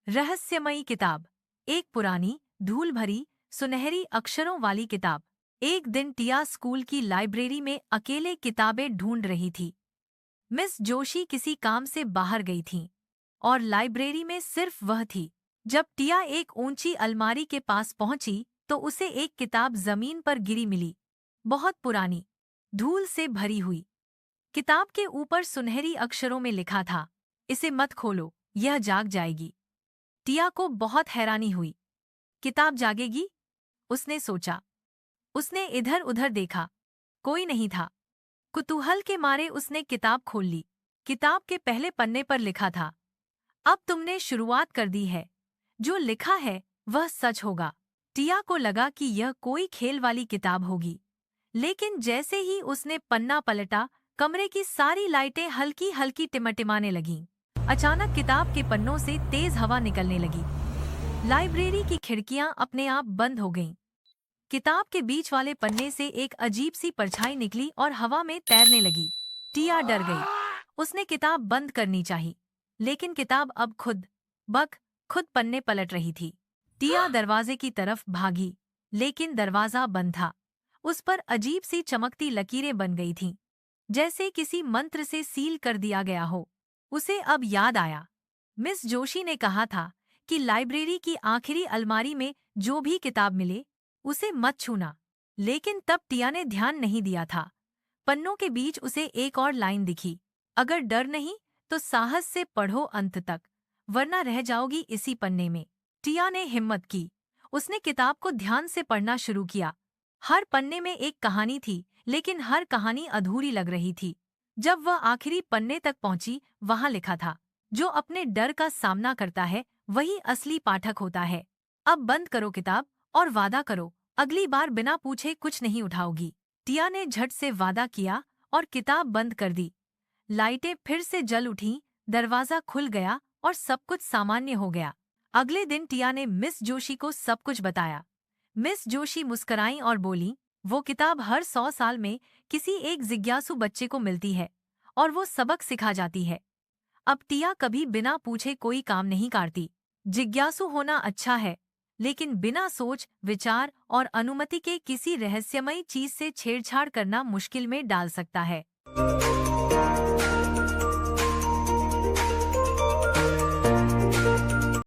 रहस्यमयी किताब। एक पुरानी, धूल भरी, सुनहरी अक्षरों वाली किताब। एक दिन टिया स्कूल की लाइब्रेरी में अकेले किताबें ढूंढ रही थी। मिस जोशी किसी काम से बाहर गई थीं और लाइब्रेरी में सिर्फ वह थी। जब टिया एक ऊंची अलमारी के पास पहुंची तो उसे एक किताब जमीन पर गिरी मिली। बहुत पुरानी, धूल से भरी हुई। किताब के ऊपर सुनहरी अक्षरों में लिखा था, इसे मत खोलो, यह जाग जाएगी। टिया को बहुत हैरानी हुई। किताब जागेगी? उसने सोचा। उसने इधर उधर देखा, कोई नहीं था। कुतूहल के मारे उसने किताब खोल ली। किताब के पहले पन्ने पर लिखा था, अब तुमने शुरुआत कर दी है, जो लिखा है वह सच होगा। टिया को लगा कि यह कोई खेल वाली किताब होगी, लेकिन जैसे ही उसने पन्ना पलटा, कमरे की सारी लाइटें हल्की हल्की टिमटिमाने लगीं। अचानक किताब के पन्नों से तेज हवा निकलने लगी। लाइब्रेरी की खिड़कियां अपने आप बंद हो गईं। किताब के बीच वाले पन्ने से एक अजीब सी परछाई निकली और हवा में तैरने लगी। टिया डर गई। उसने किताब बंद करनी चाहिए, लेकिन किताब अब खुद पन्ने पलट रही थी। टिया दरवाजे की तरफ भागी, लेकिन दरवाजा बंद था। उस पर अजीब सी चमकती लकीरें बन गई थीं, जैसे किसी मंत्र से सील कर दिया गया हो। उसे अब याद आया, मिस जोशी ने कहा था कि लाइब्रेरी की आखिरी अलमारी में जो भी किताब मिले उसे मत छूना। लेकिन तब टिया ने ध्यान नहीं दिया था। पन्नों के बीच उसे एक और लाइन दिखी, अगर डर नहीं तो साहस से पढ़ो अंत तक, वरना रह जाओगी इसी पन्ने में। टिया ने हिम्मत की। उसने किताब को ध्यान से पढ़ना शुरू किया। हर पन्ने में एक कहानी थी, लेकिन हर कहानी अधूरी लग रही थी। जब वह आखिरी पन्ने तक पहुंची, वहां लिखा था, जो अपने डर का सामना करता है वही असली पाठक होता है। अब बंद करो किताब और वादा करो, अगली बार बिना पूछे कुछ नहीं उठाओगी। टिया ने झट से वादा किया और किताब बंद कर दी। लाइटें फिर से जल उठीं, दरवाजा खुल गया और सब कुछ सामान्य हो गया। अगले दिन टिया ने मिस जोशी को सब कुछ बताया। मिस जोशी मुस्कराईं और बोली, वो किताब हर 100 साल में किसी एक जिज्ञासु बच्चे को मिलती है और वो सबक सिखा जाती है। अब टिया कभी बिना पूछे कोई काम नहीं करती। जिज्ञासु होना अच्छा है, लेकिन बिना सोच, विचार और अनुमति के किसी रहस्यमयी चीज से छेड़छाड़ करना मुश्किल में डाल सकता है।